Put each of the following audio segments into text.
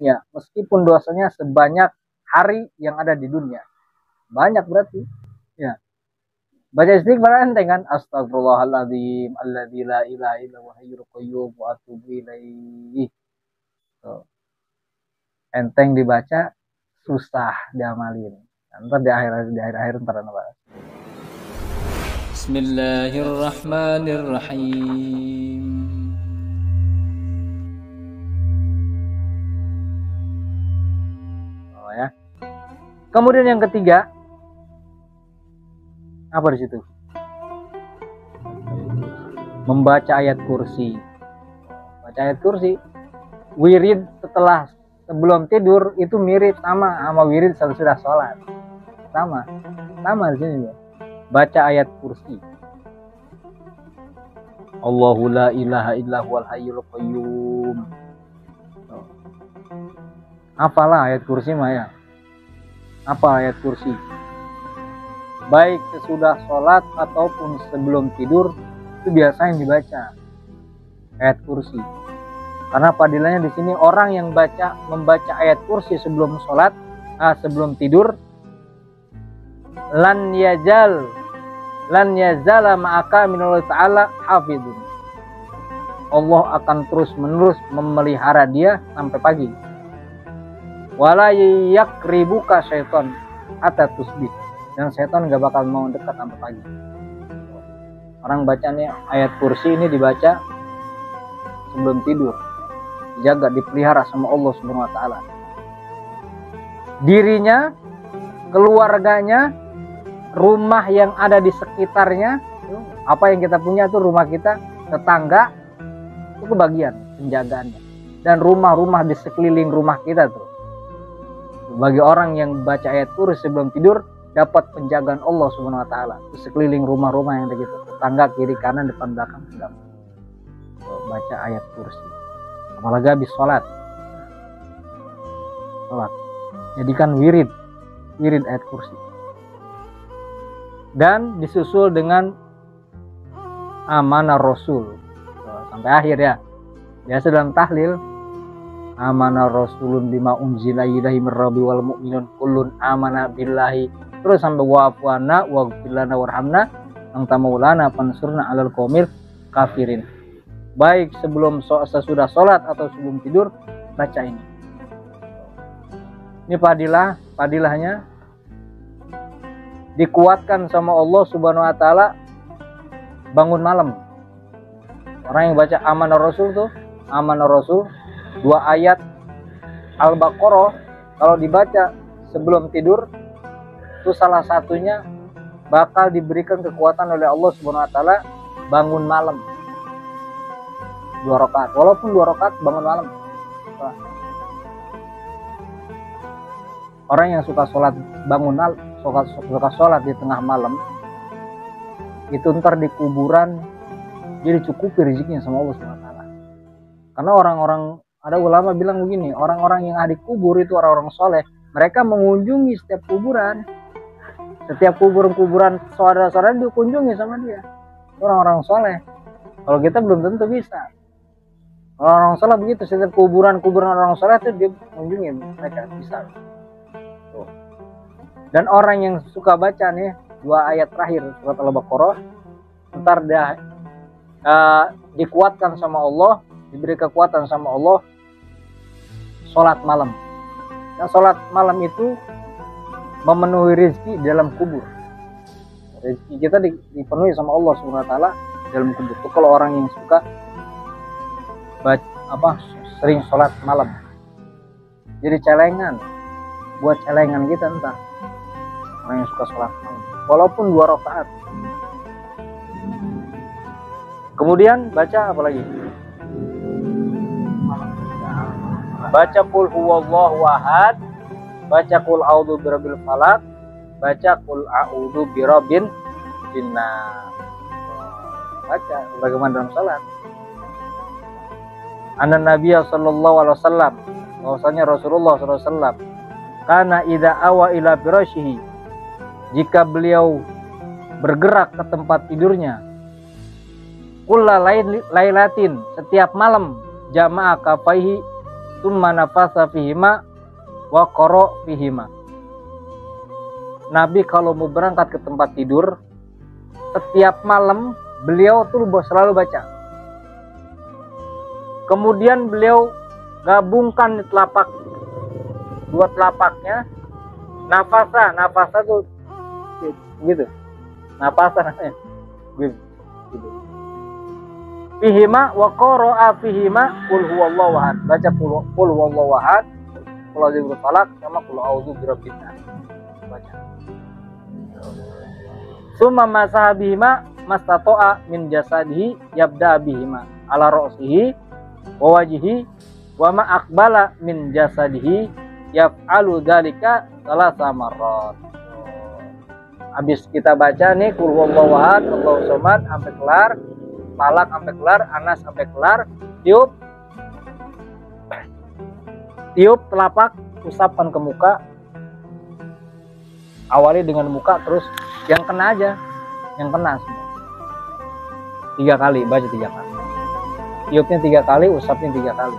Ya, meskipun dosanya sebanyak hari yang ada di dunia. Banyak berarti. Ya. Baca istighfar enteng kan? Astagfirullahaladzim alladzi la ilaha illa huwal hayyul qayyum wa atubu ilaihi. Enteng dibaca, susah diamalin. Ntar di akhir ntar apa? Bismillahirrahmanirrahim. Oh ya. Kemudian yang ketiga, apa di situ? Membaca ayat kursi. Baca ayat kursi. Wirid setelah sebelum tidur itu mirip sama wirid sesudah sholat. Sama di sini ya. Baca ayat kursi. Allahu la ilaha illa huwal hayyul qayyum. Apalah ayat kursi Maya? Apa ayat kursi? Baik sesudah sholat ataupun sebelum tidur itu biasanya dibaca ayat kursi. Karena padilahnya di sini orang yang membaca ayat kursi sebelum sholat, sebelum tidur, lan yazala ma'aka minallah ta'ala hafidun. Allah akan terus menerus memelihara dia sampai pagi. Wala yakribuka syaitan hatta tusbih. Dan setan gak bakal mau dekat sampai pagi. Orang bacanya ayat kursi ini dibaca sebelum tidur. Dijaga, dipelihara sama Allah Subhanahu wa taala. Dirinya, keluarganya, rumah yang ada di sekitarnya, apa yang kita punya tuh rumah kita, tetangga, itu kebagian penjagaannya. Dan rumah-rumah di sekeliling rumah kita tuh. Bagi orang yang baca ayat kursi sebelum tidur, dapat penjagaan Allah Subhanahu wa taala. Di sekeliling rumah-rumah yang ada gitu. Tetangga, kiri, kanan, depan, belakang, sedang. Baca ayat kursi. Apalagi habis sholat. Jadikan wirid ayat kursi. Dan disusul dengan amanah Rasul. Sampai akhir ya. Biasa dalam tahlil. Amanah Rasulun bima unzila ilaihi mir rabbi wal mu'minun kullun amana billahi. Terus sampai wa'afwana waghfirlana warhamna anta maulana pansurna alal qaumil kafirin. Baik sesudah sholat atau sebelum tidur, baca ini. Ini padilahnya dikuatkan sama Allah Subhanahu wa taala bangun malam. Orang yang baca amanah Rasul 2 ayat Al-Baqarah kalau dibaca sebelum tidur itu salah satunya bakal diberikan kekuatan oleh Allah Subhanahu wa taala bangun malam. 2 rakaat, walaupun 2 rakaat bangun malam. Orang yang suka sholat suka sholat di tengah malam, itu ntar di kuburan dia dicukupi rezekinya sama Allah SWT. Karena orang-orang, ada ulama bilang begini, orang-orang yang ada di kubur itu orang-orang soleh, mereka mengunjungi setiap kuburan. Setiap kuburan saudara-saudara dikunjungi sama dia. Orang-orang soleh. Kalau kita belum tentu bisa. Orang soleh begitu, setiap kuburan orang soleh itu dia mengunjungi mereka bisa. Tuh. Dan orang yang suka baca nih 2 ayat terakhir surat Al-Baqarah, ntar dia dikuatkan sama Allah, diberi kekuatan sama Allah, sholat malam. Dan sholat malam itu memenuhi rezeki dalam kubur. Rezeki kita dipenuhi sama Allah Subhanahu wa taala dalam kubur. Itu kalau orang yang suka sering sholat malam, jadi celengan buat celengan kita entah orang yang suka sholat malam walaupun 2 rakaat. Kemudian baca apa lagi? Baca qul huwallahu ahad, baca qul a'udzu birabbil falaq, baca qul a'udzu birabbin jinnas. Baca bagaimana dalam salat. Anna Nabiya sallallahu alaihi wasallam, bahwasanya Rasulullah sallallahu alaihi wasallam, karena idza awa ila firashihi, jika beliau bergerak ke tempat tidurnya, kulla lailatin, setiap malam, jama'a kafaihi summa nafasa fihima wa qara fihima. Nabi kalau mau berangkat ke tempat tidur, setiap malam beliau tuh selalu baca. Kemudian beliau gabungkan dua telapaknya, nafasa tuh gitu, nafasa namanya, gitu. Fihima wa qara'a fihima qul huwallahu ahad. Baca qul huwallahu ahad, qul a'udzu birabbil falaq sama qul a'udzu birabbin nas. Baca. Summa masaha bihima mastata'a min jasadihi yabda bihima ala ra'sihi wa wajhihi wa ma aqbala min jasadihi yaf'alu dzalika salasa marrat. Habis kita baca nih qul huwallahu ahad, Allahu somad sampai kelar, Falak sampai kelar, Anas sampai kelar, tiup telapak, usapkan ke muka. Awali dengan muka, terus yang kena aja, yang kena semua. 3 kali, baca 3 kali. Tiupnya 3 kali, usapnya 3 kali.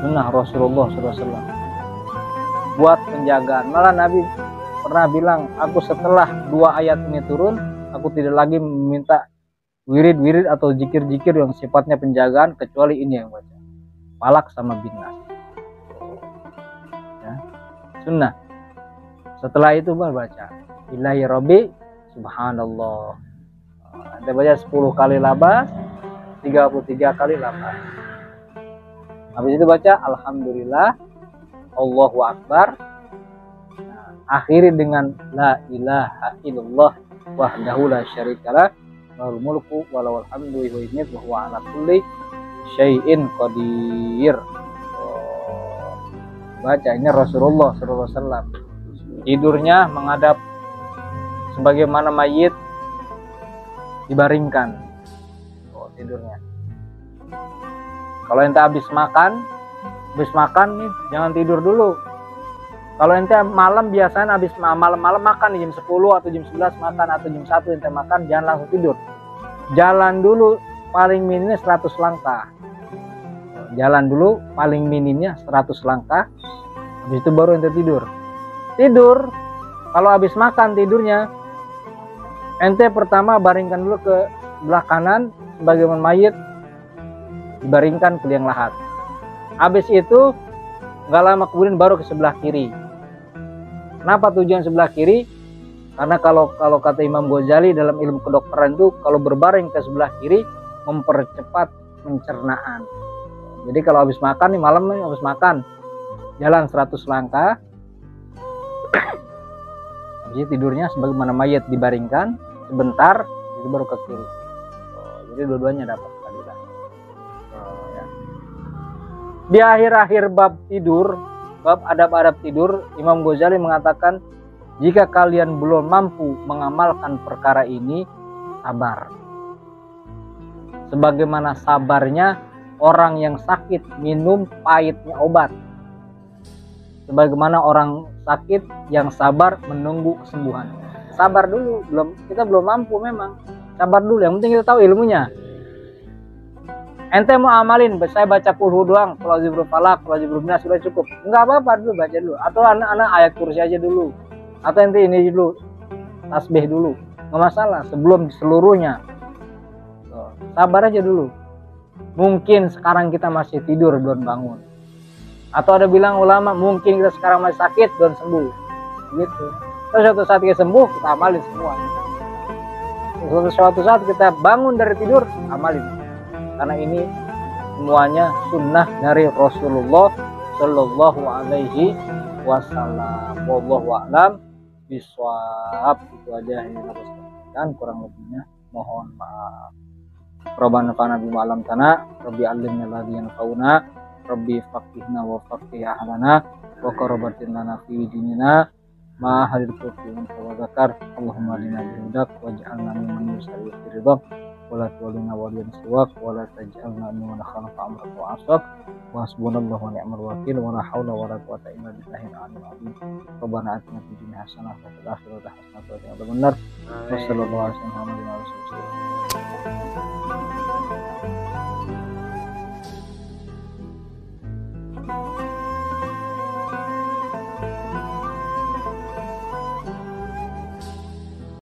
Sunnah Rasulullah SAW. Buat penjagaan. Malah Nabi pernah bilang, aku setelah 2 ayat ini turun, aku tidak lagi meminta wirid-wirid atau zikir-zikir yang sifatnya penjagaan kecuali ini yang baca. Falak sama Binnas. Ya. Sunnah. Setelah itu baru baca Ilahi Rabbi Subhanallah. Kita baca 10 kali labas, 33 kali labas. Habis itu baca Alhamdulillah, Allahu Akbar. Akhiri dengan La ilaha illallah wahdahu la syarikalah lahul mulku wa lahul hamdu wa yuhyi wa huwa ala kulli syai'in qadir. Baca ini Rasulullah SAW. Tidurnya menghadap sebagaimana mayit dibaringkan. Tidurnya. Kalau ente habis makan nih jangan tidur dulu. Kalau ente malam biasanya habis malam-malam makan jam 10 atau jam 11 makan atau jam 1 ente makan, jangan langsung tidur. Jalan dulu paling minimnya 100 langkah. Jalan dulu paling minimnya 100 langkah. Habis itu baru ente tidur. Tidur kalau habis makan tidurnya ente pertama baringkan dulu ke sebelah kanan sebagaimana mayit dibaringkan ke liang lahat. Habis itu nggak lama kemudian baru ke sebelah kiri. Kenapa tujuan sebelah kiri? Karena kalau kata Imam Ghazali dalam ilmu kedokteran itu kalau berbaring ke sebelah kiri mempercepat pencernaan. Jadi kalau habis makan nih malam nih habis makan jalan 100 langkah. Habis itu tidurnya sebagaimana mayat dibaringkan sebentar itu baru ke kiri. Jadi dua-duanya dapat keadilan. Ya. Di akhir-akhir bab tidur, bab adab-adab tidur, Imam Ghazali mengatakan jika kalian belum mampu mengamalkan perkara ini, sabar. Sebagaimana sabarnya orang yang sakit minum pahitnya obat. Sebagaimana orang sakit yang sabar menunggu kesembuhan. Sabar dulu, kita belum mampu memang. Sabar dulu, yang penting kita tahu ilmunya. Ente mau amalin, saya baca kulhu doang, kalau zibru falak, kalau zibru binas sudah cukup. Enggak apa-apa dulu, baca dulu. Atau anak-anak ayat kursi aja dulu. Atau ente ini dulu, tasbih dulu. Nggak masalah, sebelum seluruhnya. Sabar aja dulu. Mungkin sekarang kita masih tidur, belum bangun. Atau ada bilang ulama, mungkin kita sekarang masih sakit, belum sembuh. Gitu. Terus suatu saat kita sembuh, kita amalin semua. Suatu saat kita bangun dari tidur, amalin. Karena ini semuanya sunnah dari Rasulullah Shallallahu Alaihi Wasallam. Wallahu a'lam bishawab. Itu aja yang harus sampaikan, kurang lebihnya mohon maaf. Rabbana fa'na bima 'allamtana, Rabbi 'allimna alladhi yanfa'una, Rabbi faqihna wa faqih ahlana wa qarabatin lana fi dinina ma hadil qulubina wa zakar. Allahumma lina bihudak waj'alna mimman yusari fi ridhak wala tuwallina waliyan siwak wala taj'alna mimman khalafa amrak wa aswak wa hasbunallahu wa ni'mal wakil wa la hawla wa la quwwata illa billahil aliyyil azim. Rabbana atina fid dunya hasanah wa fil akhirati hasanah wa qina adzaban nar. Wassallallahu alaihi wasallam.